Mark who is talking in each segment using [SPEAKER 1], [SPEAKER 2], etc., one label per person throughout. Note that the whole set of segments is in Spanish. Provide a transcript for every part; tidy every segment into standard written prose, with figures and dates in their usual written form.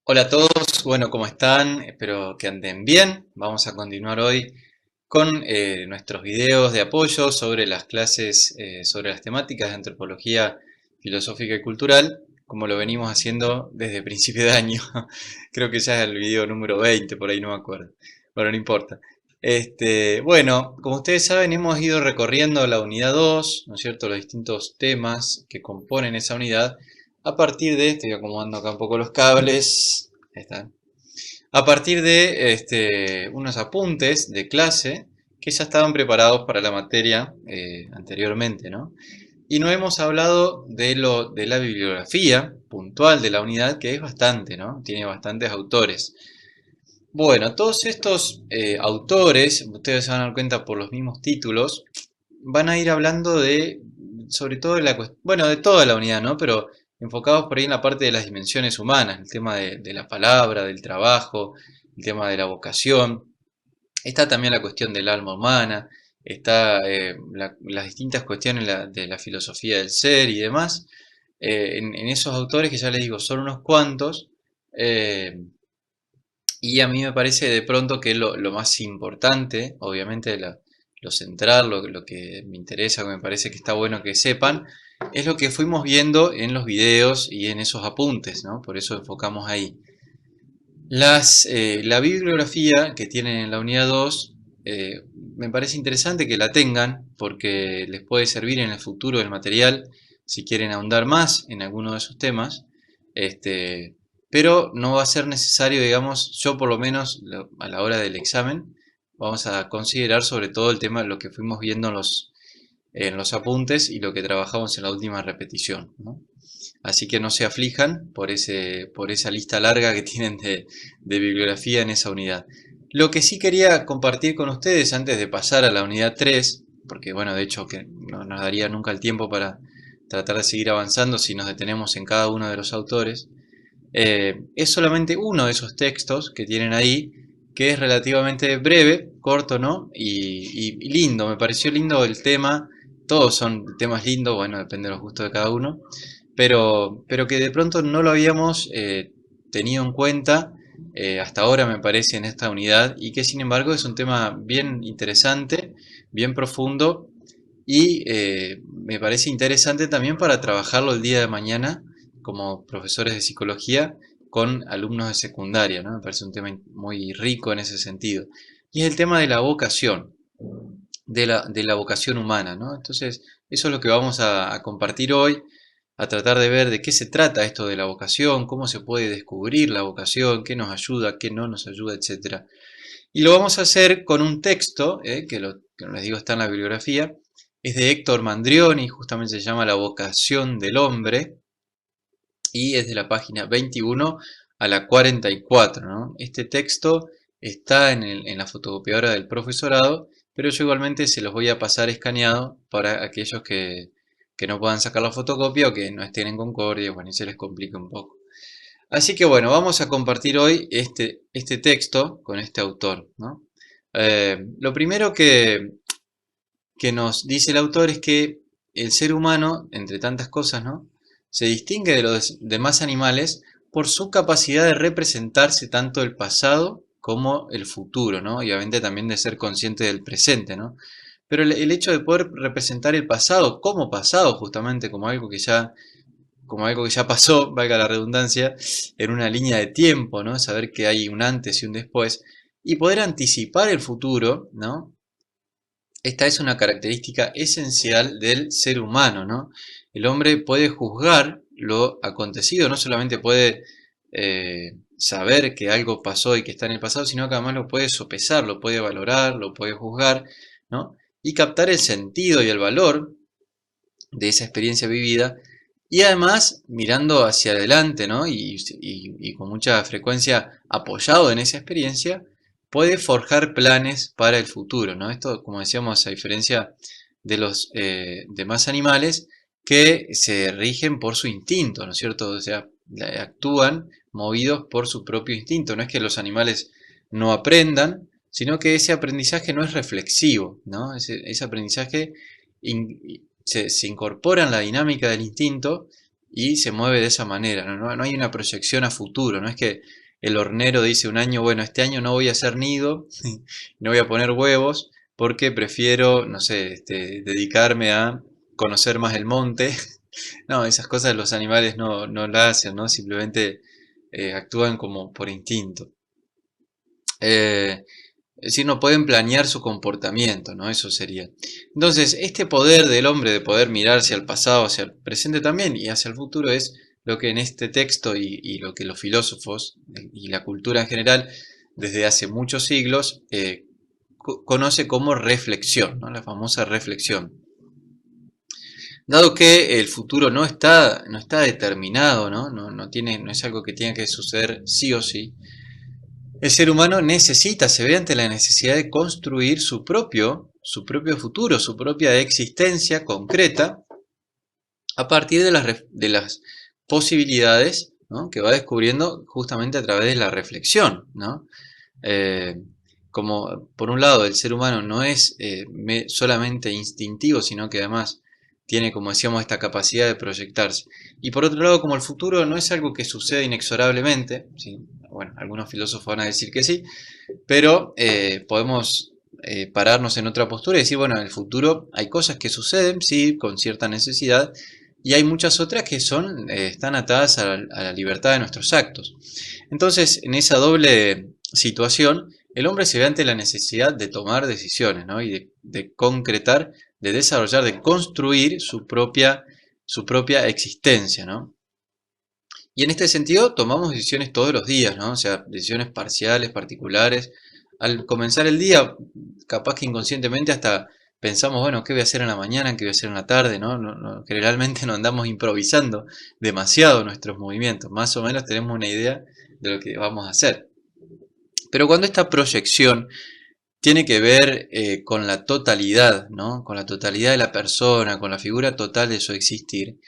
[SPEAKER 1] Hola a todos, bueno, ¿cómo están? Espero que anden bien. Vamos a continuar hoy con nuestros videos de apoyo sobre las clases, sobre las temáticas de antropología filosófica y cultural, como lo venimos haciendo desde principio de año. Creo que ya es el video número 20, por ahí no me acuerdo. Bueno, no importa. Bueno, como ustedes saben, hemos ido recorriendo la unidad 2, ¿no es cierto? Los distintos temas que componen esa unidad. A partir de, estoy acomodando acá un poco los cables. Ahí están. A partir de unos apuntes de clase que ya estaban preparados para la materia anteriormente, ¿no? Y no hemos hablado de la bibliografía puntual de la unidad, que es bastante, ¿no? Tiene bastantes autores. Bueno, todos estos autores, ustedes se van a dar cuenta por los mismos títulos, van a ir hablando de, sobre todo de bueno, de toda la unidad, ¿no? Pero enfocados por ahí en la parte de las dimensiones humanas, el tema de la palabra, del trabajo, el tema de la vocación. Está también la cuestión del alma humana, está las distintas cuestiones de la filosofía del ser y demás. En esos autores que ya les digo, son unos cuantos, eh, y a mí me parece de pronto que lo más importante, obviamente lo central, lo que me interesa, que me parece que está bueno que sepan, es lo que fuimos viendo en los videos y en esos apuntes, ¿no? Por eso enfocamos ahí. La bibliografía que tienen en la unidad 2, me parece interesante que la tengan porque les puede servir en el futuro del material si quieren ahondar más en alguno de esos temas. Este, pero no va a ser necesario, digamos, yo por lo menos a la hora del examen, vamos a considerar sobre todo el tema de lo que fuimos viendo en los apuntes y lo que trabajamos en la última repetición, ¿no? Así que no se aflijan por esa lista larga que tienen de bibliografía en esa unidad. Lo que sí quería compartir con ustedes antes de pasar a la unidad 3, porque bueno, de hecho que no nos daría nunca el tiempo para tratar de seguir avanzando si nos detenemos en cada uno de los autores, es solamente uno de esos textos que tienen ahí, que es relativamente breve, corto, ¿no? Y lindo, me pareció lindo el tema, todos son temas lindos, bueno, depende de los gustos de cada uno, pero que de pronto no lo habíamos tenido en cuenta hasta ahora me parece en esta unidad y que sin embargo es un tema bien interesante, bien profundo y me parece interesante también para trabajarlo el día de mañana como profesores de psicología con alumnos de secundaria, ¿no? Me parece un tema muy rico en ese sentido. Y es el tema de la vocación, de la vocación humana, ¿no? Entonces, eso es lo que vamos a compartir hoy, a tratar de ver de qué se trata esto de la vocación, cómo se puede descubrir la vocación, qué nos ayuda, qué no nos ayuda, etcétera. Y lo vamos a hacer con un texto, que les digo está en la bibliografía, es de Héctor Mandrioni, justamente se llama La vocación del hombre, y es de la página 21 a la 44, ¿no? Este texto está en la fotocopiadora del profesorado, pero yo igualmente se los voy a pasar escaneado para aquellos que no puedan sacar la fotocopia o que no estén en Concordia, bueno, y se les complica un poco. Así que bueno, vamos a compartir hoy este texto con este autor, ¿no? Lo primero que nos dice el autor es que el ser humano, entre tantas cosas, ¿no? Se distingue de los demás animales por su capacidad de representarse tanto el pasado como el futuro, ¿no? Y obviamente también de ser consciente del presente, ¿no? Pero el hecho de poder representar el pasado como pasado, justamente como algo que ya pasó, valga la redundancia, en una línea de tiempo, ¿no? Saber que hay un antes y un después, y poder anticipar el futuro, ¿no? Esta es una característica esencial del ser humano, ¿no? El hombre puede juzgar lo acontecido, no solamente puede saber que algo pasó y que está en el pasado, sino que además lo puede sopesar, lo puede valorar, lo puede juzgar, ¿no? Y captar el sentido y el valor de esa experiencia vivida y además mirando hacia adelante, ¿no? Y con mucha frecuencia apoyado en esa experiencia, puede forjar planes para el futuro, ¿no? Esto, como decíamos, a diferencia de los demás animales que se rigen por su instinto, ¿no es cierto? O sea, actúan movidos por su propio instinto. No es que los animales no aprendan, sino que ese aprendizaje no es reflexivo, ¿no? Ese aprendizaje se incorpora en la dinámica del instinto y se mueve de esa manera, no hay una proyección a futuro, no es que el hornero dice un año, bueno, este año no voy a hacer nido, no voy a poner huevos, porque prefiero, no sé, dedicarme a conocer más el monte. No, esas cosas los animales no la hacen, ¿no? Simplemente actúan como por instinto. Eh, es decir, no pueden planear su comportamiento, ¿no? Eso sería. Entonces, este poder del hombre de poder mirar hacia el pasado, hacia el presente también y hacia el futuro es lo que en este texto y lo que los filósofos y la cultura en general desde hace muchos siglos conoce como reflexión, ¿no? La famosa reflexión. Dado que el futuro no está determinado, ¿no? No es algo que tenga que suceder sí o sí, el ser humano se ve ante la necesidad de construir su propio futuro, su propia existencia concreta a partir de las posibilidades, ¿no?, que va descubriendo justamente a través de la reflexión, ¿no? Eh, Como por un lado el ser humano no es solamente instintivo, sino que además tiene, como decíamos, esta capacidad de proyectarse. Y por otro lado, como el futuro no es algo que sucede inexorablemente, ¿sí? Bueno, algunos filósofos van a decir que sí, pero podemos pararnos en otra postura y decir, bueno, en el futuro hay cosas que suceden, sí, con cierta necesidad, y hay muchas otras que están atadas a la libertad de nuestros actos. Entonces, en esa doble situación, el hombre se ve ante la necesidad de tomar decisiones, ¿no? Y de concretar, de desarrollar, de construir su propia existencia, ¿no? Y en este sentido tomamos decisiones todos los días, ¿no? O sea, decisiones parciales, particulares. Al comenzar el día, capaz que inconscientemente hasta pensamos, bueno, ¿qué voy a hacer en la mañana? ¿Qué voy a hacer en la tarde? ¿No? Generalmente no andamos improvisando demasiado nuestros movimientos. Más o menos tenemos una idea de lo que vamos a hacer. Pero cuando esta proyección tiene que ver con la totalidad, ¿no? Con la totalidad de la persona, con la figura total de su existir,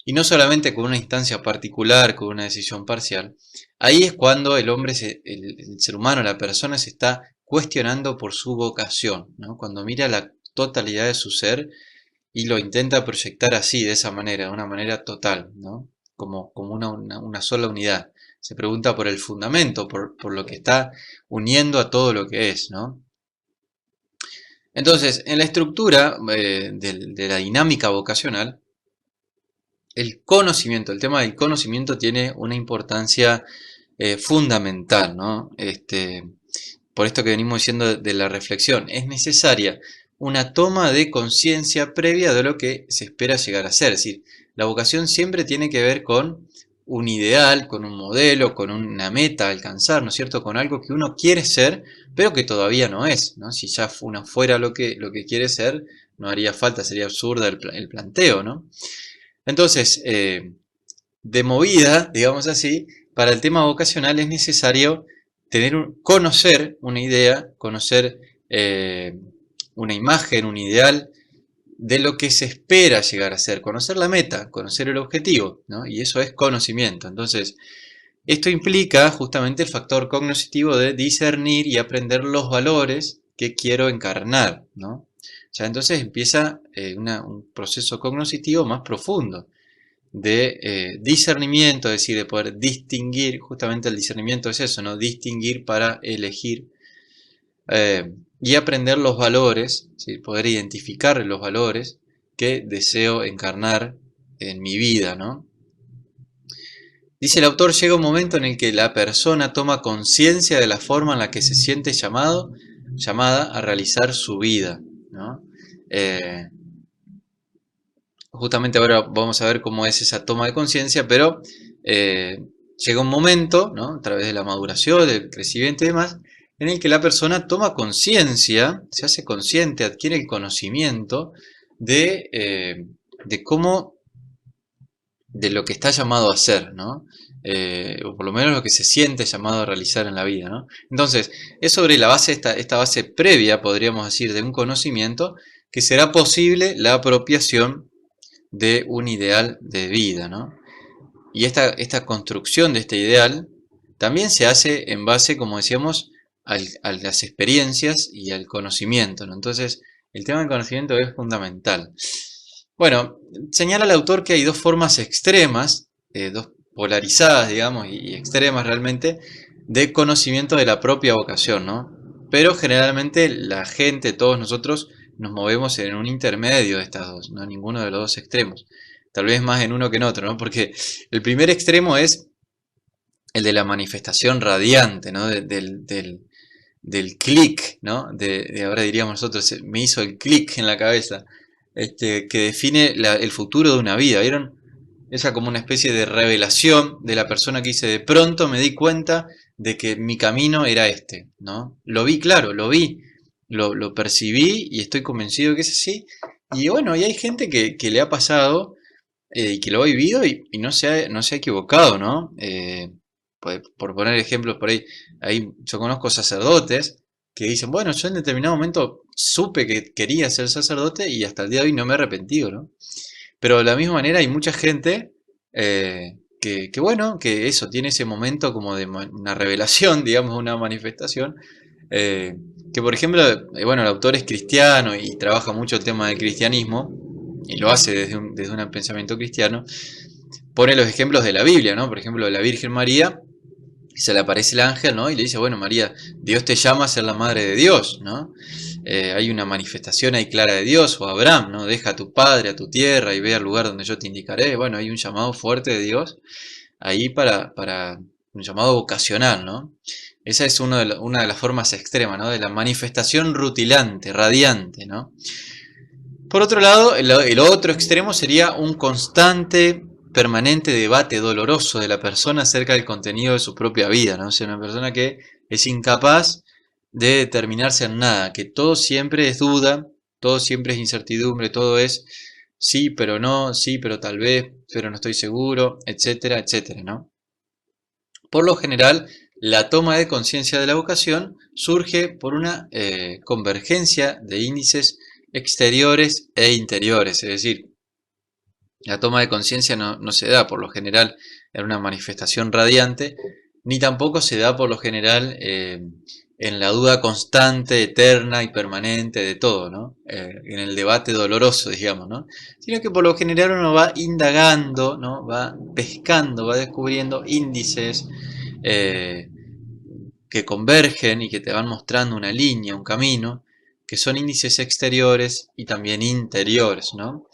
[SPEAKER 1] y no solamente con una instancia particular, con una decisión parcial, ahí es cuando el hombre, el ser humano, la persona se está cuestionando por su vocación, ¿no? Cuando mira la totalidad de su ser y lo intenta proyectar así, de esa manera, de una manera total, ¿no? Como una sola unidad. Se pregunta por el fundamento, por lo que está uniendo a todo lo que es, ¿no? Entonces, en la estructura de la dinámica vocacional, el tema del conocimiento tiene una importancia fundamental, ¿no? Por esto que venimos diciendo de la reflexión, es necesaria una toma de conciencia previa de lo que se espera llegar a ser. Es decir, la vocación siempre tiene que ver con un ideal, con un modelo, con una meta a alcanzar, ¿no es cierto? Con algo que uno quiere ser, pero que todavía no es, ¿no? Si ya uno fuera lo que quiere ser, no haría falta, sería absurda el planteo, ¿no? Entonces, de movida, digamos así, para el tema vocacional es necesario conocer una idea, conocer una imagen, un ideal de lo que se espera llegar a ser, conocer la meta, conocer el objetivo, ¿no? Y eso es conocimiento. Entonces, esto implica justamente el factor cognitivo de discernir y aprender los valores que quiero encarnar, ¿no? Ya entonces empieza un proceso cognitivo más profundo de discernimiento, es decir, de poder distinguir, justamente el discernimiento es eso, ¿no? Distinguir para elegir y aprender los valores, ¿sí? Poder identificar los valores que deseo encarnar en mi vida, ¿no? Dice el autor, llega un momento en el que la persona toma conciencia de la forma en la que se siente llamada a realizar su vida, ¿no? Eh, Justamente ahora vamos a ver cómo es esa toma de conciencia, pero llega un momento, ¿no?, a través de la maduración, del crecimiento y demás, en el que la persona toma conciencia, se hace consciente, adquiere el conocimiento de cómo, de lo que está llamado a hacer, ¿no? O por lo menos lo que se siente llamado a realizar en la vida, ¿no? Entonces, es sobre la base, esta base previa, podríamos decir, de un conocimiento, que será posible la apropiación de un ideal de vida, ¿no? Y esta construcción de este ideal también se hace en base, como decíamos, a las experiencias y al conocimiento, ¿no? Entonces, el tema del conocimiento es fundamental. Bueno, señala el autor que hay dos formas extremas, dos polarizadas, digamos, y extremas realmente, de conocimiento de la propia vocación, ¿no? Pero generalmente la gente, todos nosotros, nos movemos en un intermedio de estas dos, no ninguno de los dos extremos. Tal vez más en uno que en otro, ¿no? Porque el primer extremo es el de la manifestación radiante, ¿no? Del clic, ¿no? Ahora diríamos nosotros, me hizo el clic en la cabeza, que define el futuro de una vida, ¿vieron? Esa como una especie de revelación de la persona que dice, de pronto me di cuenta de que mi camino era este, ¿no? Lo vi claro, lo vi, lo percibí y estoy convencido que es así. Y bueno, y hay gente que le ha pasado y que lo ha vivido y no se ha equivocado, ¿no? Por poner ejemplos por ahí yo conozco sacerdotes que dicen, bueno, yo en determinado momento supe que quería ser sacerdote y hasta el día de hoy no me he arrepentido, ¿no? Pero de la misma manera hay mucha gente que bueno, que eso, tiene ese momento como de una revelación, digamos, una manifestación, eh, que por ejemplo, bueno, el autor es cristiano y trabaja mucho el tema del cristianismo, y lo hace desde un pensamiento cristiano, pone los ejemplos de la Biblia, ¿no? Por ejemplo, de la Virgen María, se le aparece el ángel, ¿no? Y le dice, bueno, María, Dios te llama a ser la madre de Dios, ¿no? Hay una manifestación ahí clara de Dios, o Abraham, ¿no? Deja a tu padre, a tu tierra y ve al lugar donde yo te indicaré. Bueno, hay un llamado fuerte de Dios ahí para un llamado vocacional, ¿no? Esa es una de las formas extremas, ¿no? De la manifestación rutilante, radiante, ¿no? Por otro lado, el otro extremo sería un constante, permanente debate doloroso de la persona acerca del contenido de su propia vida, ¿no? O sea, una persona que es incapaz de determinarse en nada, que todo siempre es duda, todo siempre es incertidumbre, todo es sí, pero no, sí, pero tal vez, pero no estoy seguro, etcétera, etcétera, ¿no? Por lo general, la toma de conciencia de la vocación surge por una convergencia de índices exteriores e interiores, es decir, la toma de conciencia no se da por lo general en una manifestación radiante, ni tampoco se da por lo general en la duda constante, eterna y permanente de todo, ¿no? En el debate doloroso, digamos, ¿no? Sino que por lo general uno va indagando, ¿no? Va pescando, va descubriendo índices eh, que convergen y que te van mostrando una línea, un camino, que son índices exteriores y también interiores, ¿no?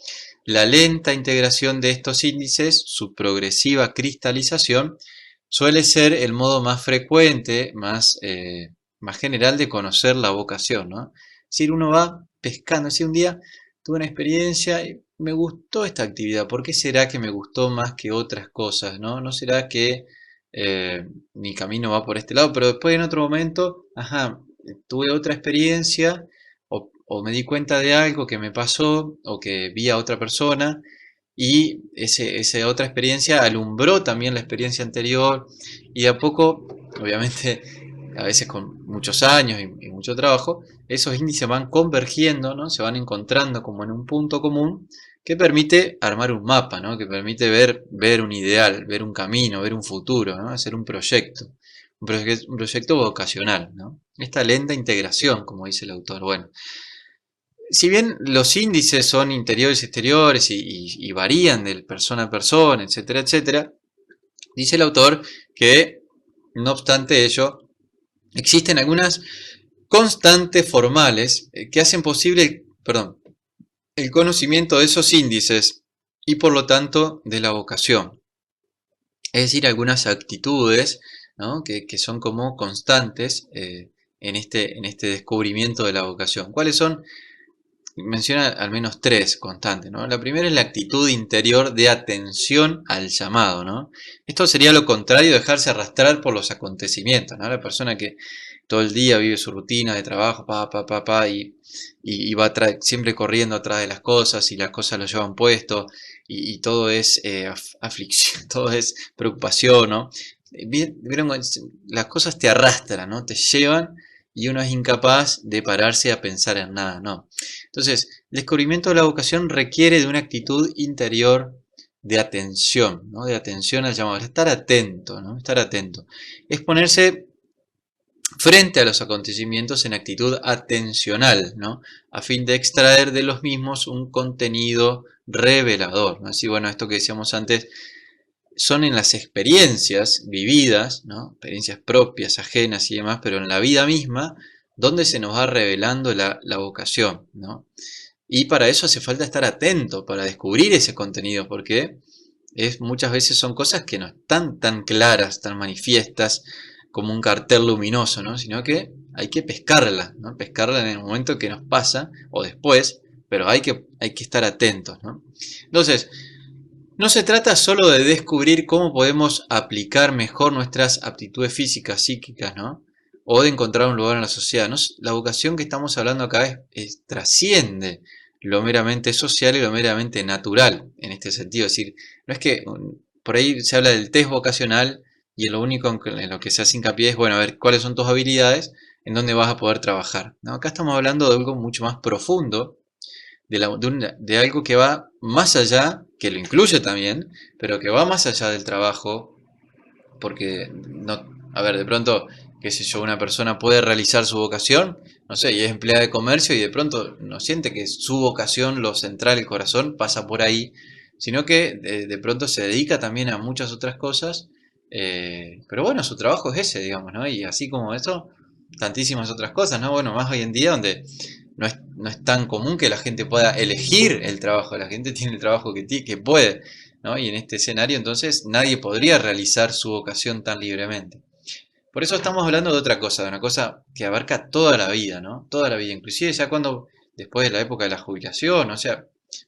[SPEAKER 1] La lenta integración de estos índices, su progresiva cristalización, suele ser el modo más frecuente, más general de conocer la vocación, ¿no? Es decir, uno va pescando, es decir, un día tuve una experiencia y me gustó esta actividad, ¿por qué será que me gustó más que otras cosas, ¿no? ¿No será que mi camino va por este lado? Pero después en otro momento, ajá, tuve otra experiencia o me di cuenta de algo que me pasó o que vi a otra persona y esa otra experiencia alumbró también la experiencia anterior y de a poco, obviamente, a veces con muchos años y mucho trabajo, esos índices van convergiendo, ¿no? Se van encontrando como en un punto común que permite armar un mapa, ¿no? Que permite ver un ideal, ver un camino, ver un futuro, ¿no? Hacer un proyecto vocacional, ¿no? Esta lenta integración, como dice el autor. Bueno, si bien los índices son interiores y exteriores y varían de persona a persona, etcétera, etcétera, dice el autor que, no obstante ello, existen algunas constantes formales que hacen posible, perdón, el conocimiento de esos índices y por lo tanto de la vocación. Es decir, algunas actitudes, ¿no? que son como constantes en este descubrimiento de la vocación. ¿Cuáles son? Menciona al menos tres constantes, ¿no? La primera es la actitud interior de atención al llamado, ¿no? Esto sería lo contrario de dejarse arrastrar por los acontecimientos, ¿no? La persona que todo el día vive su rutina de trabajo, y va siempre corriendo atrás de las cosas y las cosas lo llevan puesto y todo es aflicción, todo es preocupación, ¿no? Vieron, las cosas te arrastran, ¿no? Te llevan y uno es incapaz de pararse a pensar en nada, ¿no? Entonces, el descubrimiento de la vocación requiere de una actitud interior de atención, ¿no? De atención al llamado, estar atento, ¿no? Estar atento. Es ponerse frente a los acontecimientos en actitud atencional, ¿no? A fin de extraer de los mismos un contenido revelador, ¿no? Así, bueno, esto que decíamos antes, son en las experiencias vividas, ¿no? Experiencias propias, ajenas y demás, pero en la vida misma, donde se nos va revelando la vocación, ¿no? Y para eso hace falta estar atento, para descubrir ese contenido, porque muchas veces son cosas que no están tan claras, tan manifiestas, como un cartel luminoso, ¿no? Sino que hay que pescarla, ¿no? Pescarla en el momento que nos pasa, o después, pero hay que estar atentos, ¿no? Entonces, no se trata solo de descubrir cómo podemos aplicar mejor nuestras aptitudes físicas, psíquicas, ¿no? O de encontrar un lugar en la sociedad. ¿No? La vocación que estamos hablando acá trasciende lo meramente social y lo meramente natural en este sentido. Es decir, no es que por ahí se habla del test vocacional y lo único en lo que se hace hincapié es, bueno, a ver cuáles son tus habilidades, en dónde vas a poder trabajar, ¿no? Acá estamos hablando de algo mucho más profundo, de algo que va más allá, que lo incluye también, pero que va más allá del trabajo, porque, no, a ver, de pronto, qué sé yo, una persona puede realizar su vocación, no sé, y es empleada de comercio y de pronto no siente que su vocación, lo central, el corazón, pasa por ahí, sino que de pronto se dedica también a muchas otras cosas, pero bueno, su trabajo es ese, digamos, ¿no? Y así como eso, tantísimas otras cosas, ¿no? Bueno, más hoy en día donde no es tan común que la gente pueda elegir el trabajo, la gente tiene el trabajo que puede, ¿no? Y en este escenario entonces nadie podría realizar su vocación tan libremente. Por eso estamos hablando de otra cosa, de una cosa que abarca toda la vida, ¿no? Toda la vida, inclusive ya cuando, después de la época de la jubilación, o sea,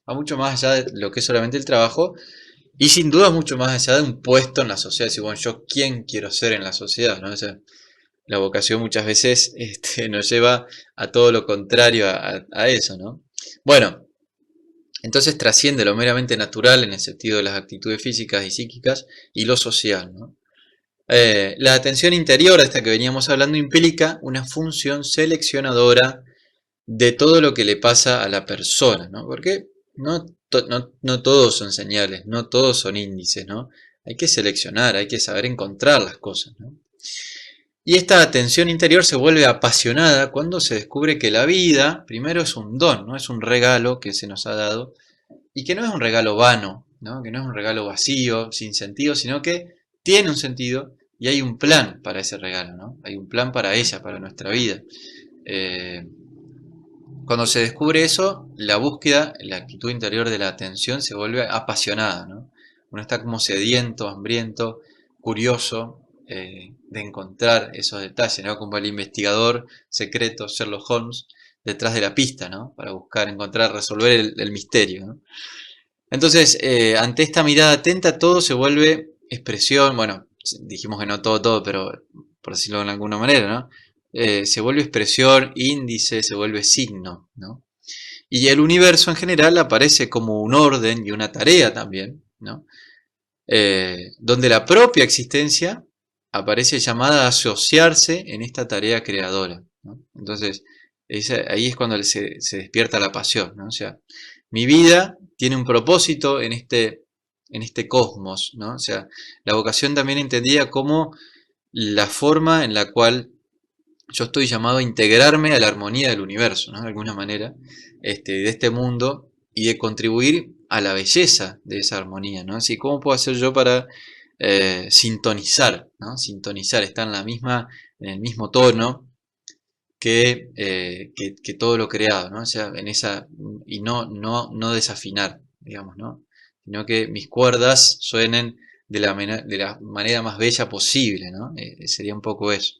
[SPEAKER 1] va mucho más allá de lo que es solamente el trabajo y sin duda mucho más allá de un puesto en la sociedad. Si bueno, yo quién quiero ser en la sociedad, ¿no? O sea, la vocación muchas veces nos lleva a todo lo contrario a eso, ¿no? Bueno, entonces trasciende lo meramente natural en el sentido de las actitudes físicas y psíquicas y lo social, ¿no? La atención interior, esta que veníamos hablando, implica una función seleccionadora de todo lo que le pasa a la persona, ¿no? Porque no todos son señales, no todos son índices, ¿no? Hay que seleccionar, hay que saber encontrar las cosas, ¿no? Y esta atención interior se vuelve apasionada cuando se descubre que la vida, primero, es un don, ¿no? Es un regalo que se nos ha dado y que no es un regalo vano, ¿no? Que no es un regalo vacío, sin sentido, sino que tiene un sentido y hay un plan para ese regalo, ¿no? Hay un plan para ella, para nuestra vida. Eh, Cuando se descubre eso, la búsqueda, la actitud interior de la atención se vuelve apasionada, ¿no? Uno está como sediento, hambriento, curioso de encontrar esos detalles, ¿no? Como el investigador secreto Sherlock Holmes detrás de la pista, ¿no? Para buscar, encontrar, resolver el misterio, ¿no? Entonces, ante esta mirada atenta, todo se vuelve expresión, bueno, dijimos que no todo, pero por decirlo de alguna manera, ¿no? Se vuelve expresión, índice, se vuelve signo, ¿no? Y el universo en general aparece como un orden y una tarea también, ¿no? Donde la propia existencia aparece llamada a asociarse en esta tarea creadora, ¿no? Entonces, ahí es cuando se despierta la pasión, ¿no? O sea, mi vida tiene un propósito en este cosmos, ¿no? O sea, la vocación también entendida como la forma en la cual yo estoy llamado a integrarme a la armonía del universo, ¿no? De alguna manera, de este mundo y de contribuir a la belleza de esa armonía, ¿no? Así, ¿cómo puedo hacer yo para sintonizar, ¿no? Sintonizar, estar en el mismo tono que todo lo creado, ¿no? O sea, y no desafinar, digamos, ¿no? Sino que mis cuerdas suenen de la manera más bella posible, ¿no? Sería un poco eso.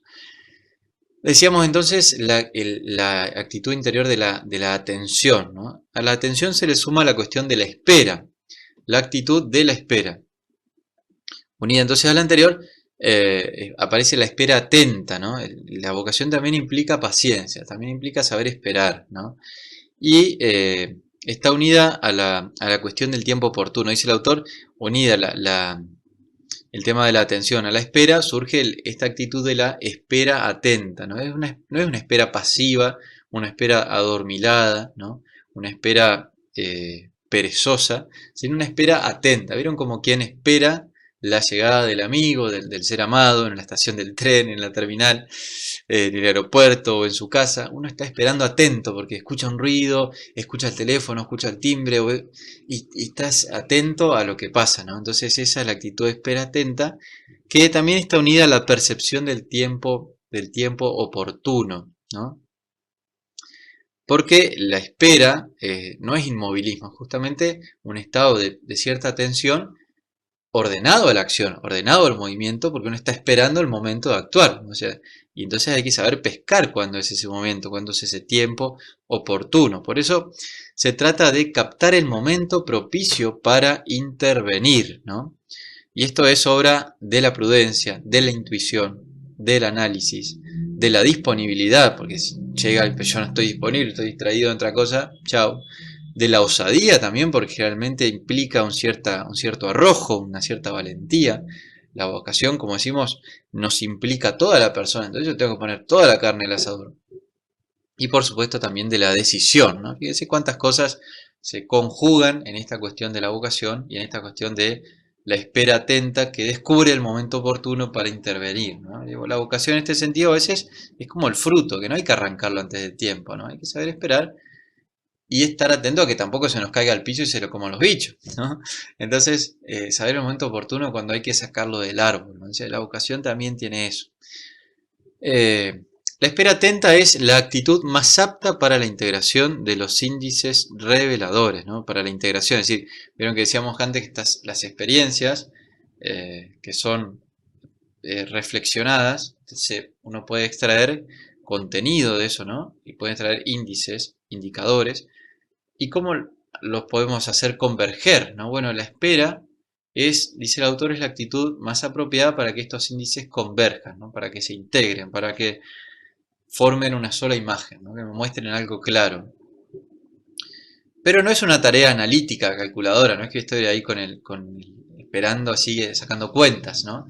[SPEAKER 1] Decíamos entonces la actitud interior de la atención, ¿no? A la atención se le suma la cuestión de la espera, la actitud de la espera. Unida entonces a la anterior, aparece la espera atenta, ¿no? La vocación también implica paciencia, también implica saber esperar, ¿no? Y está unida a la cuestión del tiempo oportuno. Dice el autor, unida el tema de la atención a la espera, surge esta actitud de la espera atenta, ¿no? No es una espera pasiva, una espera adormilada, ¿no? Una espera perezosa, sino una espera atenta. ¿Vieron como quien espera la llegada del amigo, del ser amado, en la estación del tren, en la terminal, en el aeropuerto o en su casa. Uno está esperando atento porque escucha un ruido, escucha el teléfono, escucha el timbre y estás atento a lo que pasa, ¿no? Entonces esa es la actitud de espera atenta, que también está unida a la percepción del tiempo oportuno, ¿no? Porque la espera no es inmovilismo, es justamente un estado de cierta tensión ordenado a la acción, ordenado al movimiento, porque uno está esperando el momento de actuar. O sea, y entonces hay que saber pescar cuándo es ese momento, cuándo es ese tiempo oportuno. Por eso se trata de captar el momento propicio para intervenir, ¿no? Y esto es obra de la prudencia, de la intuición, del análisis, de la disponibilidad, porque si llega el yo no estoy disponible, estoy distraído en otra cosa, chao. De la osadía también, porque realmente implica un cierto arrojo, una cierta valentía. La vocación, como decimos, nos implica a toda la persona, entonces yo tengo que poner toda la carne al asador. Y por supuesto también de la decisión, ¿no? Fíjense cuántas cosas se conjugan en esta cuestión de la vocación y en esta cuestión de la espera atenta que descubre el momento oportuno para intervenir, ¿no? Digo, la vocación en este sentido a veces es como el fruto, que no hay que arrancarlo antes del tiempo, ¿no? Hay que saber esperar y estar atento a que tampoco se nos caiga al piso y se lo coman los bichos, ¿no? Entonces, saber el momento oportuno cuando hay que sacarlo del árbol, ¿no? O sea, la vocación también tiene eso. Eh, la espera atenta es la actitud más apta para la integración de los índices reveladores, ¿no? Para la integración, es decir, vieron que decíamos antes que las experiencias que son reflexionadas, uno puede extraer contenido de eso, ¿no? Y puede extraer índices, indicadores, y cómo los podemos hacer converger, ¿no? Bueno, la espera es, dice el autor, es la actitud más apropiada para que estos índices converjan, ¿no? Para que se integren, para que formen una sola imagen, ¿no? Que me muestren algo claro. Pero no es una tarea analítica, calculadora, no es que estoy ahí esperando así, sacando cuentas, ¿no?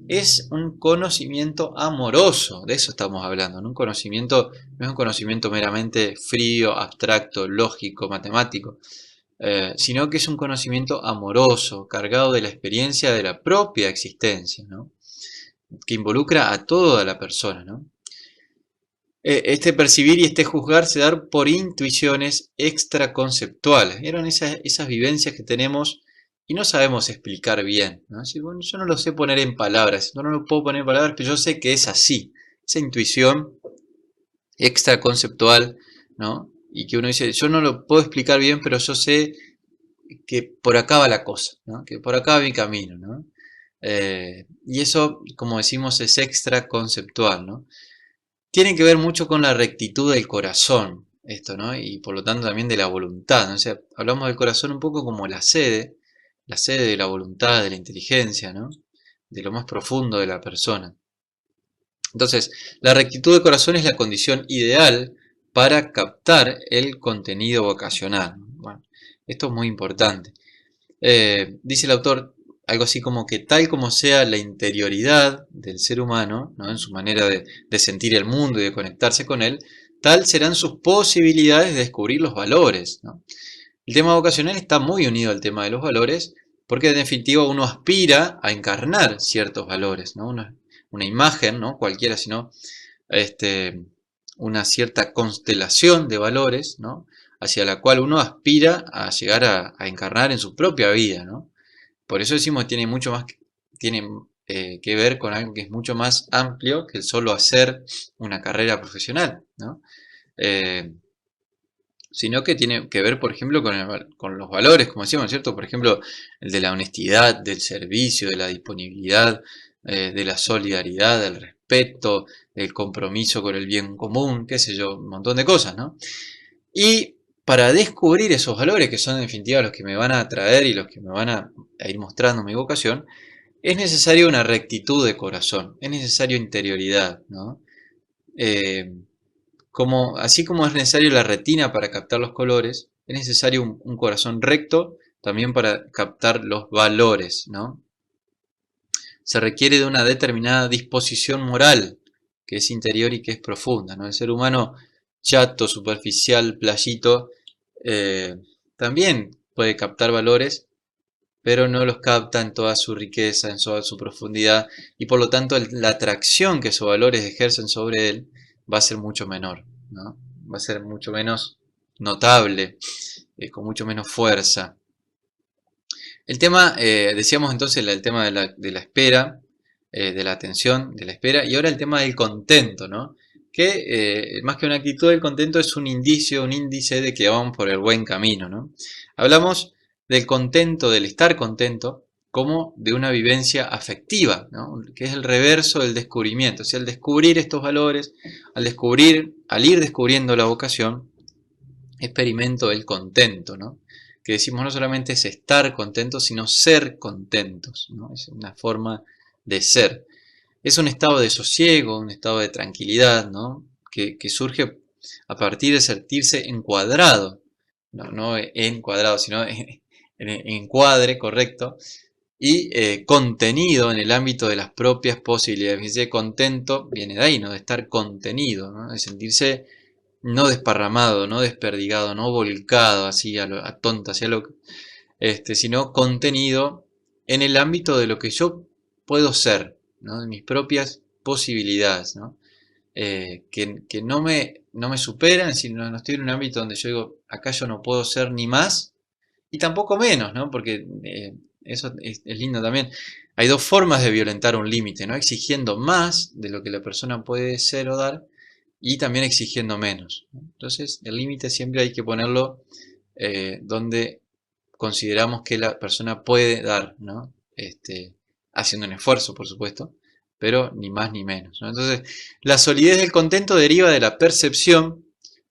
[SPEAKER 1] Es un conocimiento amoroso, de eso estamos hablando, ¿no? Un conocimiento, no es un conocimiento meramente frío, abstracto, lógico, matemático, sino que es un conocimiento amoroso, cargado de la experiencia de la propia existencia, ¿no? Que involucra a toda la persona, ¿no? Este percibir y este juzgar se da por intuiciones extraconceptuales. ¿Vieron esas vivencias que tenemos y no sabemos explicar bien? ¿No? Así, bueno, yo no lo sé poner en palabras, no lo puedo poner en palabras, pero yo sé que es así. Esa intuición extraconceptual, ¿no? Y que uno dice, yo no lo puedo explicar bien, pero yo sé que por acá va la cosa, ¿no? Que por acá va mi camino, ¿no? Y eso, como decimos, es extraconceptual, ¿no? Tiene que ver mucho con la rectitud del corazón, esto, ¿no? Y por lo tanto también de la voluntad, ¿no? O sea, hablamos del corazón un poco como la sede de la voluntad, de la inteligencia, ¿no? De lo más profundo de la persona. Entonces, la rectitud del corazón es la condición ideal para captar el contenido vocacional. Bueno, esto es muy importante. Dice el autor algo así como que tal como sea la interioridad del ser humano, ¿no? En su manera de sentir el mundo y de conectarse con él, tal serán sus posibilidades de descubrir los valores, ¿no? El tema vocacional está muy unido al tema de los valores, porque en definitiva uno aspira a encarnar ciertos valores, ¿no? Una imagen, ¿no? Cualquiera, sino este, una cierta constelación de valores, ¿no? Hacia la cual uno aspira a llegar a encarnar en su propia vida, ¿no? Por eso decimos que tiene mucho más tiene, que ver con algo que es mucho más amplio que el solo hacer una carrera profesional, ¿no? Eh, Sino que tiene que ver, por ejemplo, con los valores, como decíamos, ¿cierto? Por ejemplo, el de la honestidad, del servicio, de la disponibilidad, de la solidaridad, del respeto, del compromiso con el bien común, qué sé yo, un montón de cosas, ¿no? Y para descubrir esos valores, que son en definitiva los que me van a atraer y los que me van a ir mostrando mi vocación, es necesario una rectitud de corazón, es necesario interioridad, ¿no? Eh, Así como es necesario la retina para captar los colores, es necesario un corazón recto también para captar los valores, ¿no? Se requiere de una determinada disposición moral, que es interior y que es profunda, ¿no? El ser humano chato, superficial, playito, eh, también puede captar valores, pero no los capta en toda su riqueza, en toda su profundidad, y por lo tanto la atracción que esos valores ejercen sobre él va a ser mucho menor, ¿no? Va a ser mucho menos notable, con mucho menos fuerza. El tema, decíamos entonces el tema de la espera, de la atención, de la espera, y ahora el tema del contento, ¿no? Que más que una actitud, el contento es un indicio, un índice de que vamos por el buen camino, ¿no? Hablamos del contento, del estar contento, como de una vivencia afectiva, ¿no? Que es el reverso del descubrimiento. O sea, al descubrir estos valores, al ir descubriendo la vocación, experimento el contento, ¿no? Que decimos no solamente es estar contentos, sino ser contentos, ¿no? Es una forma de ser. Es un estado de sosiego, un estado de tranquilidad, ¿no? Que surge a partir de sentirse encuadrado, no encuadrado, sino en encuadre, correcto, y contenido en el ámbito de las propias posibilidades. Fíjense, contento viene de ahí, ¿no? De estar contenido, ¿no? De sentirse no desparramado, no desperdigado, no volcado así a tonto, hacia lo, sino contenido en el ámbito de lo que yo puedo ser, ¿no? De mis propias posibilidades, ¿no? Que no me superan, sino no estoy en un ámbito donde yo digo, acá yo no puedo ser ni más y tampoco menos, ¿no? Porque eso es lindo también. Hay dos formas de violentar un límite, ¿no? Exigiendo más de lo que la persona puede ser o dar y también exigiendo menos, ¿no? Entonces, el límite siempre hay que ponerlo donde consideramos que la persona puede dar, ¿no? Haciendo un esfuerzo, por supuesto, pero ni más ni menos, ¿no? Entonces, la solidez del contento deriva de la percepción,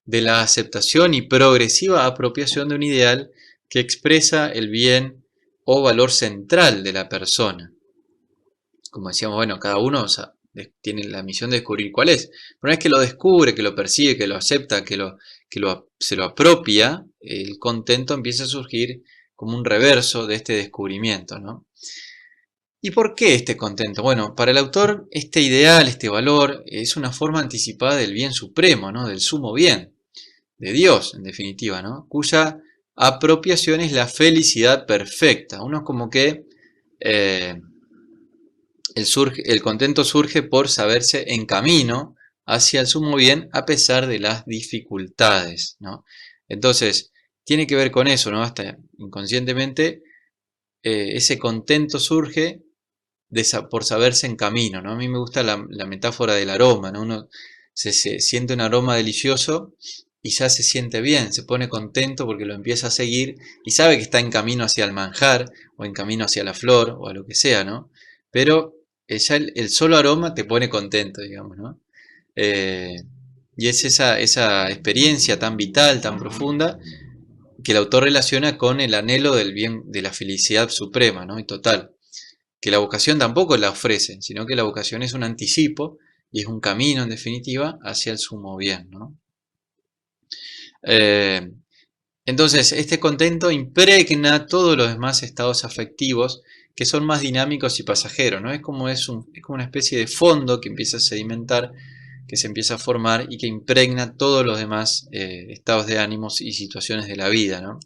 [SPEAKER 1] de la aceptación y progresiva apropiación de un ideal que expresa el bien o valor central de la persona. Como decíamos, bueno, cada uno, o sea, tiene la misión de descubrir cuál es. Pero una vez que lo descubre, que lo percibe, que lo acepta, se lo apropia, el contento empieza a surgir como un reverso de este descubrimiento, ¿no? ¿Y por qué este contento? Bueno, para el autor este ideal, este valor, es una forma anticipada del bien supremo, ¿no? Del sumo bien, de Dios, en definitiva, ¿no? Cuya apropiación es la felicidad perfecta. Uno es como que eh, el contento surge por saberse en camino hacia el sumo bien a pesar de las dificultades, ¿no? Entonces, tiene que ver con eso, ¿no? Hasta inconscientemente, ese contento surge por saberse en camino, ¿no? A mí me gusta la metáfora del aroma, ¿no? Uno se siente un aroma delicioso y ya se siente bien, se pone contento porque lo empieza a seguir y sabe que está en camino hacia el manjar o en camino hacia la flor o a lo que sea, ¿no? Pero ya el solo aroma te pone contento, digamos, ¿no? Eh, y es esa experiencia tan vital, tan profunda, que el autor relaciona con el anhelo del bien, de la felicidad suprema, ¿no? Y total. Que la vocación tampoco la ofrece, sino que la vocación es un anticipo y es un camino, en definitiva, hacia el sumo bien, ¿no? Eh, entonces, este contento impregna todos los demás estados afectivos que son más dinámicos y pasajeros, ¿no? Es como una especie de fondo que empieza a sedimentar, que se empieza a formar y que impregna todos los demás estados de ánimos y situaciones de la vida, ¿no?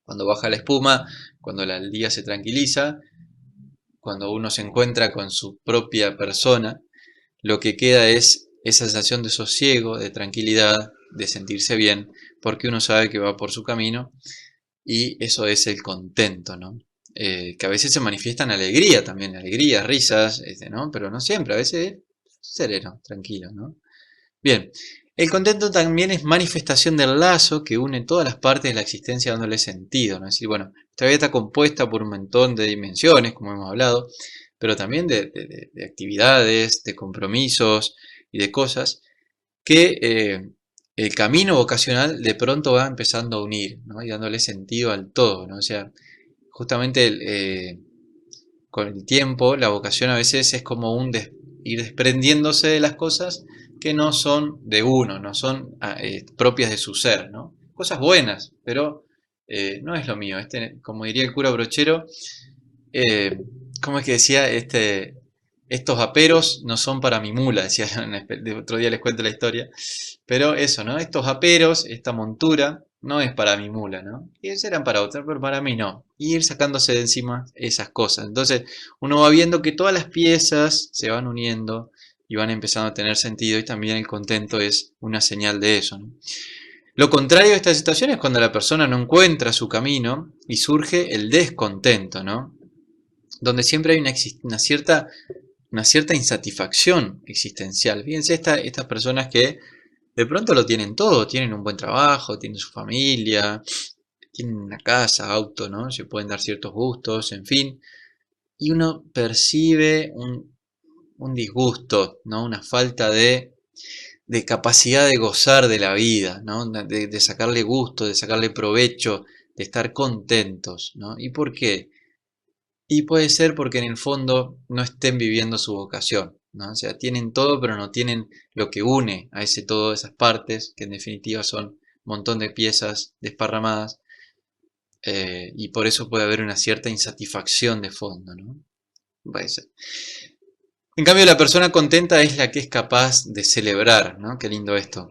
[SPEAKER 1] Cuando baja la espuma, cuando el día se tranquiliza, cuando uno se encuentra con su propia persona, lo que queda es esa sensación de sosiego, de tranquilidad, de sentirse bien, porque uno sabe que va por su camino y eso es el contento, ¿no? Que a veces se manifiesta en alegría también, alegría, risas, ¿no? Pero no siempre, a veces es sereno, tranquilo, ¿no? Bien, el contento también es manifestación del lazo que une todas las partes de la existencia dándole sentido, ¿no? Es decir, bueno, esta vida está compuesta por un montón de dimensiones, como hemos hablado, pero también de actividades, de compromisos y de cosas que el camino vocacional de pronto va empezando a unir, ¿no? Y dándole sentido al todo, ¿no? O sea, justamente con el tiempo la vocación a veces es como ir desprendiéndose de las cosas que no son de uno, no son propias de su ser, ¿no? Cosas buenas, pero no es lo mío. Como diría el cura Brochero, eh, ¿cómo es que decía? Estos aperos no son para mi mula, decía, de otro día les cuento la historia, pero eso, ¿no? Estos aperos, esta montura, no es para mi mula, ¿no? Y serán para otra, pero para mí no. Y ir sacándose de encima esas cosas. Entonces, uno va viendo que todas las piezas se van uniendo y van empezando a tener sentido, y también el contento es una señal de eso, ¿no? Lo contrario de esta situación es cuando la persona no encuentra su camino y surge el descontento, ¿no? Donde siempre hay una cierta insatisfacción existencial. Fíjense estas personas que de pronto lo tienen todo, tienen un buen trabajo, tienen su familia, tienen una casa, auto, ¿no? Se pueden dar ciertos gustos, en fin, y uno percibe un disgusto, ¿no? Una falta de capacidad de gozar de la vida, ¿no? De sacarle gusto, de sacarle provecho, de estar contentos, ¿no? ¿Y por qué? Y puede ser porque en el fondo no estén viviendo su vocación, ¿no? O sea, tienen todo, pero no tienen lo que une a ese todo, esas partes, que en definitiva son un montón de piezas desparramadas, y por eso puede haber una cierta insatisfacción de fondo, ¿no? Puede ser. En cambio, la persona contenta es la que es capaz de celebrar, ¿no? Qué lindo esto.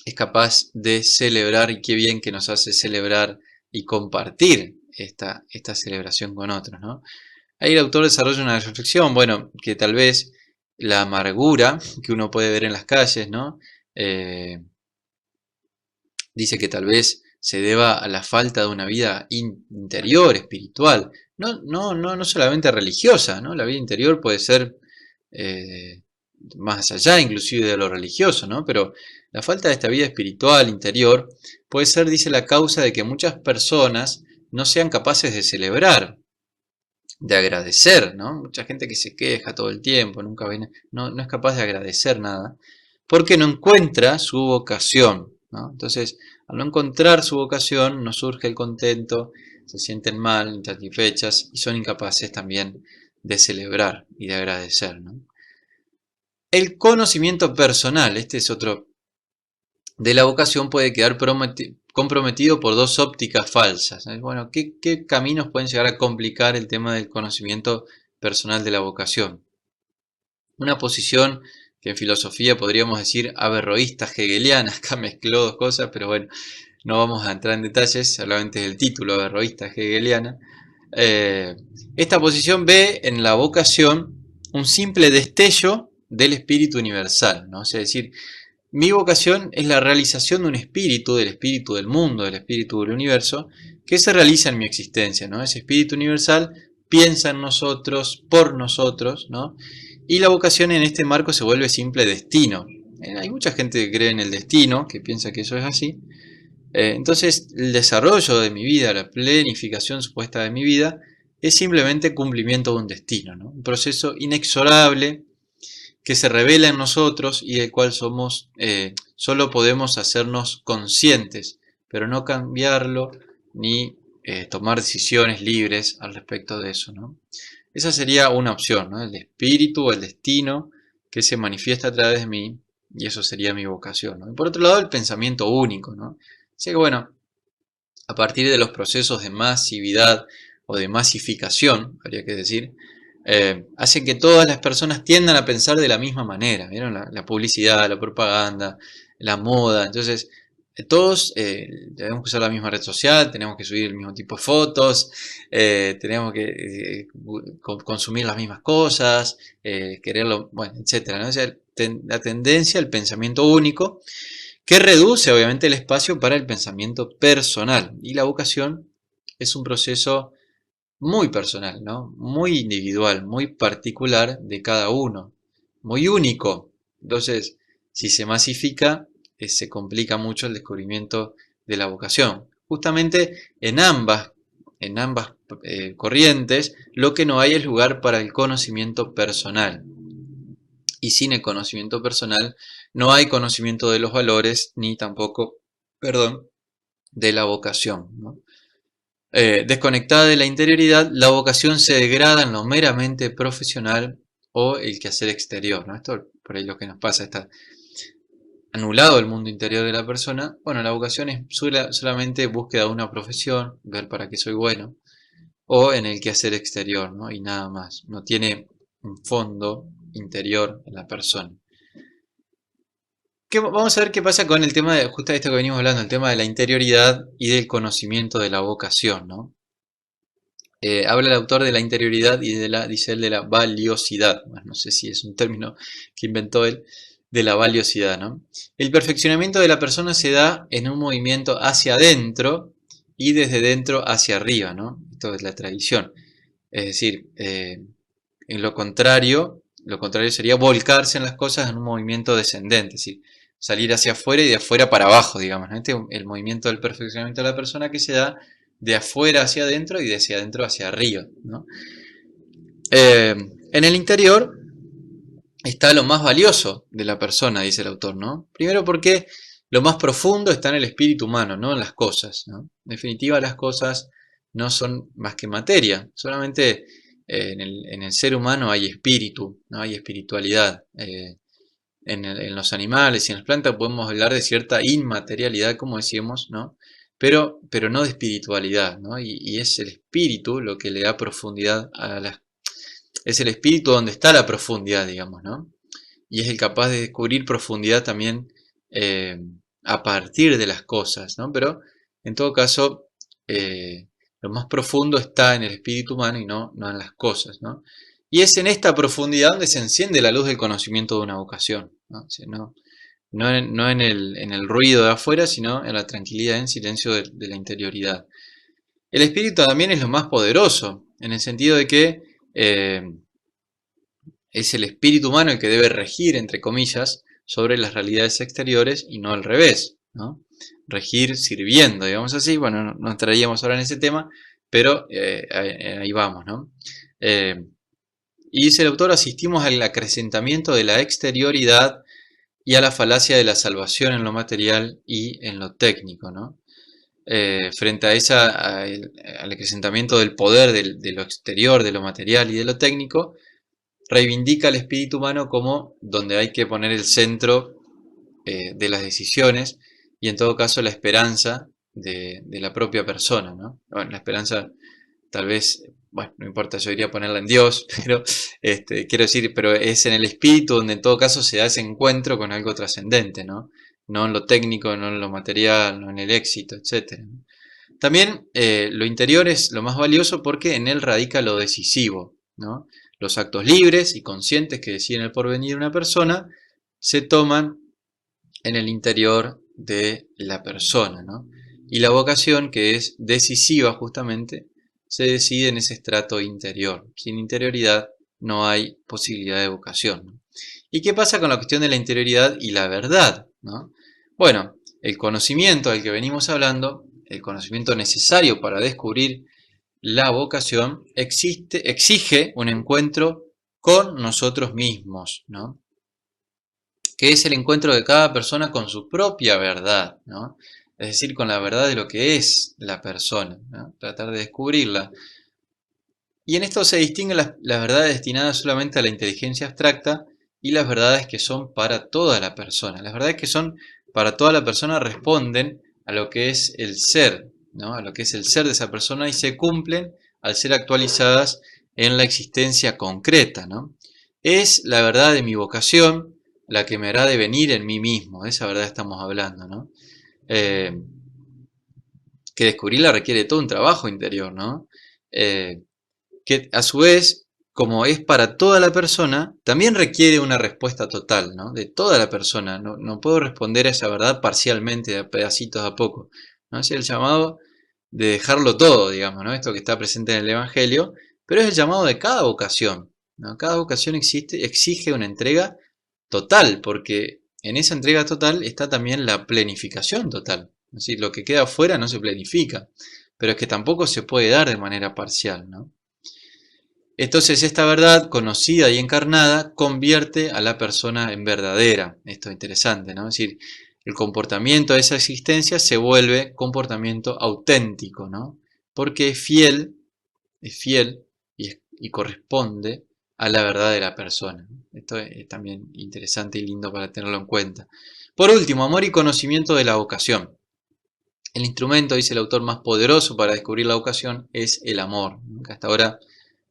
[SPEAKER 1] Es capaz de celebrar, y qué bien que nos hace celebrar y compartir esta celebración con otros, ¿no? Ahí el autor desarrolla una reflexión, bueno, que tal vez la amargura que uno puede ver en las calles, ¿no? Eh, Dice que tal vez se deba a la falta de una vida interior, espiritual, no solamente religiosa, ¿no? La vida interior puede ser eh, más allá inclusive de lo religioso, ¿no? Pero la falta de esta vida espiritual, interior, puede ser, dice, la causa de que muchas personas no sean capaces de celebrar, de agradecer, ¿no? Mucha gente que se queja todo el tiempo, nunca viene, no es capaz de agradecer nada, porque no encuentra su vocación, ¿no? Entonces, al no encontrar su vocación, no surge el contento, se sienten mal, insatisfechas y son incapaces también de celebrar y de agradecer, ¿no? El conocimiento personal, este es otro, de la vocación puede quedar comprometido por dos ópticas falsas. Bueno, ¿qué caminos pueden llegar a complicar el tema del conocimiento personal de la vocación? Una posición que en filosofía podríamos decir averroísta hegeliana, acá mezcló dos cosas, pero bueno, no vamos a entrar en detalles, solamente es el título, averroísta hegeliana. Eh, Esta posición ve en la vocación un simple destello del espíritu universal, ¿no? O sea, es decir, mi vocación es la realización de un espíritu, del espíritu del mundo, del espíritu del universo, que se realiza en mi existencia, ¿no? Ese espíritu universal piensa en nosotros, por nosotros, ¿no? Y la vocación en este marco se vuelve simple destino. Hay mucha gente que cree en el destino, que piensa que eso es así. Entonces, el desarrollo de mi vida, la planificación supuesta de mi vida, es simplemente cumplimiento de un destino, ¿no? Un proceso inexorable que se revela en nosotros y del cual solo podemos hacernos conscientes, pero no cambiarlo ni tomar decisiones libres al respecto de eso, ¿no? Esa sería una opción, ¿no? El espíritu o el destino que se manifiesta a través de mí, y eso sería mi vocación, ¿no? Y por otro lado, el pensamiento único, ¿no? Así que bueno, a partir de los procesos de masividad o de masificación, habría que decir, hacen que todas las personas tiendan a pensar de la misma manera. ¿Vieron? La publicidad, la propaganda, la moda. Entonces, todos tenemos que usar la misma red social, tenemos que subir el mismo tipo de fotos, tenemos que consumir las mismas cosas, quererlo, bueno, etcétera, ¿no? O sea, la tendencia al pensamiento único, que reduce obviamente el espacio para el pensamiento personal. Y la vocación es un proceso muy personal, ¿no? Muy individual, muy particular de cada uno, muy único. Entonces, si se masifica, se complica mucho el descubrimiento de la vocación. Justamente en ambas corrientes, lo que no hay es lugar para el conocimiento personal. Y sin el conocimiento personal, no hay conocimiento de los valores, ni tampoco, perdón, de la vocación, ¿no? Desconectada de la interioridad, la vocación se degrada en lo meramente profesional o el quehacer exterior, ¿no? Esto por ahí lo que nos pasa, está anulado el mundo interior de la persona. Bueno, la vocación es solamente búsqueda de una profesión, ver para qué soy bueno, o en el quehacer exterior, ¿no? Y nada más. No tiene un fondo interior en la persona. Vamos a ver qué pasa con el tema de, justo esto que venimos hablando, el tema de la interioridad y del conocimiento de la vocación, ¿no? Habla el autor de la interioridad y dice él, de la valiosidad. Bueno, no sé si es un término que inventó él, de la valiosidad, ¿no? El perfeccionamiento de la persona se da en un movimiento hacia adentro y desde dentro hacia arriba, ¿no? Esto es la tradición. Es decir, en lo contrario sería volcarse en las cosas en un movimiento descendente, es decir, salir hacia afuera y de afuera para abajo, digamos, ¿no? Este es el movimiento del perfeccionamiento de la persona que se da de afuera hacia adentro y de hacia adentro hacia arriba, ¿no? En el interior está lo más valioso de la persona, dice el autor, ¿no? Primero porque lo más profundo está en el espíritu humano, no en las cosas, ¿no? En definitiva, las cosas no son más que materia, solamente en el ser humano hay espíritu, no hay espiritualidad. En los animales y en las plantas podemos hablar de cierta inmaterialidad, como decíamos, ¿no? Pero no de espiritualidad, ¿no? Y es el espíritu lo que le da profundidad a las... Es el espíritu donde está la profundidad, digamos, ¿no? Y es el capaz de descubrir profundidad también eh, a partir de las cosas, ¿no? Pero en todo caso, lo más profundo está en el espíritu humano y no en las cosas, ¿no? Y es en esta profundidad donde se enciende la luz del conocimiento de una vocación, ¿no? O sea, no en el ruido de afuera, sino en la tranquilidad, en silencio de la interioridad. El espíritu también es lo más poderoso, en el sentido de que es el espíritu humano el que debe regir, entre comillas, sobre las realidades exteriores y no al revés, ¿no? Regir sirviendo, digamos así. Bueno, no entraríamos ahora en ese tema, pero ahí vamos, ¿no? Y dice el autor, asistimos al acrecentamiento de la exterioridad y a la falacia de la salvación en lo material y en lo técnico, ¿no? Frente a al acrecentamiento del poder de lo exterior, de lo material y de lo técnico, reivindica al espíritu humano como donde hay que poner el centro de las decisiones y en todo caso la esperanza de la propia persona, ¿no? Bueno, la esperanza tal vez, bueno, no importa, yo iría a ponerla en Dios, pero quiero decir, pero es en el espíritu donde en todo caso se da ese encuentro con algo trascendente, ¿no? No en lo técnico, no en lo material, no en el éxito, etc. También lo interior es lo más valioso porque en él radica lo decisivo, ¿no? Los actos libres y conscientes que deciden el porvenir de una persona se toman en el interior de la persona, ¿no? Y la vocación, que es decisiva justamente, se decide en ese estrato interior. Sin interioridad no hay posibilidad de vocación, ¿no? ¿Y qué pasa con la cuestión de la interioridad y la verdad, ¿no? Bueno, el conocimiento del que venimos hablando, el conocimiento necesario para descubrir la vocación, exige un encuentro con nosotros mismos, ¿no? Que es el encuentro de cada persona con su propia verdad, ¿no? Es decir, con la verdad de lo que es la persona, ¿no? Tratar de descubrirla. Y en esto se distinguen las verdades destinadas solamente a la inteligencia abstracta y las verdades que son para toda la persona. Las verdades que son para toda la persona responden a lo que es el ser, ¿no? A lo que es el ser de esa persona y se cumplen al ser actualizadas en la existencia concreta, ¿no? Es la verdad de mi vocación la que me hará devenir en mí mismo. De esa verdad estamos hablando, ¿no? Eh, que descubrirla requiere todo un trabajo interior, ¿no? Que a su vez, como es para toda la persona, también requiere una respuesta total, ¿no? De toda la persona. No puedo responder a esa verdad parcialmente, de pedacitos a poco, ¿no? Es el llamado de dejarlo todo, digamos, ¿no? Esto que está presente en el Evangelio, pero es el llamado de cada vocación, ¿no? Cada vocación exige una entrega total, porque en esa entrega total está también la planificación total. Es decir, lo que queda afuera no se planifica, pero es que tampoco se puede dar de manera parcial, ¿no? Entonces esta verdad conocida y encarnada convierte a la persona en verdadera. Esto es interesante, ¿no? Es decir, el comportamiento de esa existencia se vuelve comportamiento auténtico, ¿no? Porque es fiel y corresponde a la verdad de la persona. Esto es también interesante y lindo para tenerlo en cuenta. Por último, amor y conocimiento de la vocación. El instrumento, dice el autor, más poderoso para descubrir la vocación es el amor, ¿no? Que hasta ahora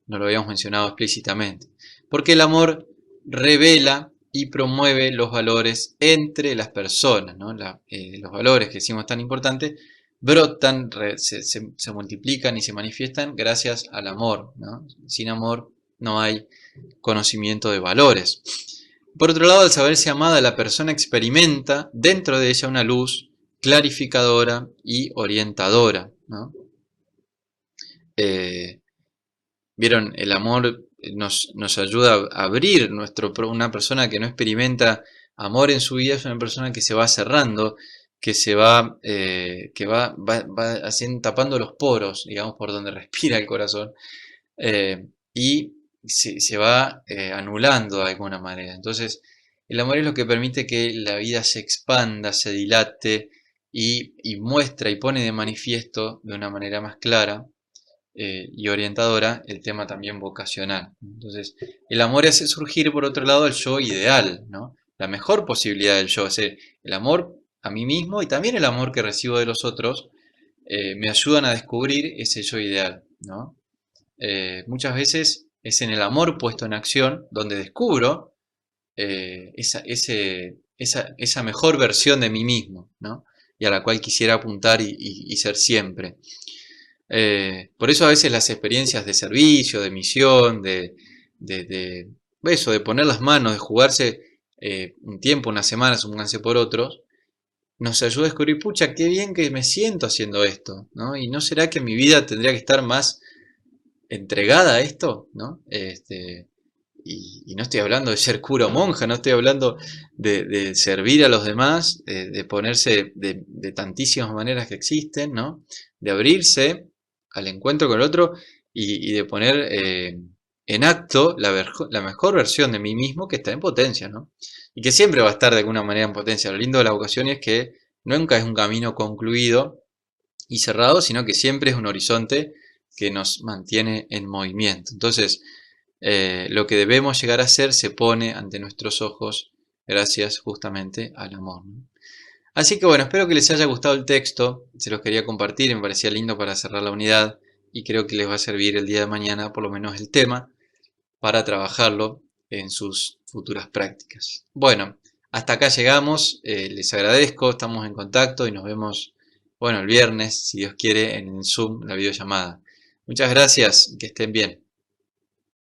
[SPEAKER 1] no lo habíamos mencionado explícitamente. Porque el amor revela y promueve los valores entre las personas, ¿no? Los valores que decimos tan importantes brotan, se multiplican y se manifiestan gracias al amor, ¿no? Sin amor no hay conocimiento de valores. Por otro lado, al saberse amada, la persona experimenta dentro de ella una luz clarificadora y orientadora, ¿no? Eh, Vieron, el amor nos ayuda a abrir una persona que no experimenta amor en su vida es una persona que se va cerrando, que va haciendo, tapando los poros, digamos, por donde respira el corazón, y se va anulando de alguna manera. Entonces, el amor es lo que permite que la vida se expanda, se dilate y muestra y pone de manifiesto de una manera más clara y orientadora el tema también vocacional. Entonces, el amor hace surgir, por otro lado, el yo ideal, ¿no? La mejor posibilidad del yo, es el amor a mí mismo y también el amor que recibo de los otros, me ayudan a descubrir ese yo ideal, ¿no? Muchas veces es en el amor puesto en acción donde descubro esa mejor versión de mí mismo, ¿no? Y a la cual quisiera apuntar y ser siempre. Por eso a veces las experiencias de servicio, de misión, de eso, de poner las manos, de jugarse un tiempo, unas semanas, pónganse por otros, nos ayuda a descubrir, pucha, qué bien que me siento haciendo esto, ¿no? Y no será que mi vida tendría que estar más entregada a esto, ¿no? Y no estoy hablando de ser cura o monja, no estoy hablando de servir a los demás, de ponerse de tantísimas maneras que existen, ¿no? De abrirse al encuentro con el otro y de poner en acto la mejor versión de mí mismo que está en potencia, ¿no? Y que siempre va a estar de alguna manera en potencia. Lo lindo de la vocación es que nunca es un camino concluido y cerrado, sino que siempre es un horizonte que nos mantiene en movimiento. Entonces, lo que debemos llegar a ser se pone ante nuestros ojos gracias justamente al amor, ¿no? Así que bueno, espero que les haya gustado el texto, se los quería compartir, me parecía lindo para cerrar la unidad y creo que les va a servir el día de mañana, por lo menos el tema, para trabajarlo en sus futuras prácticas. Bueno, hasta acá llegamos, les agradezco, estamos en contacto y nos vemos, bueno, el viernes, si Dios quiere, en el Zoom, la videollamada. Muchas gracias, que estén bien.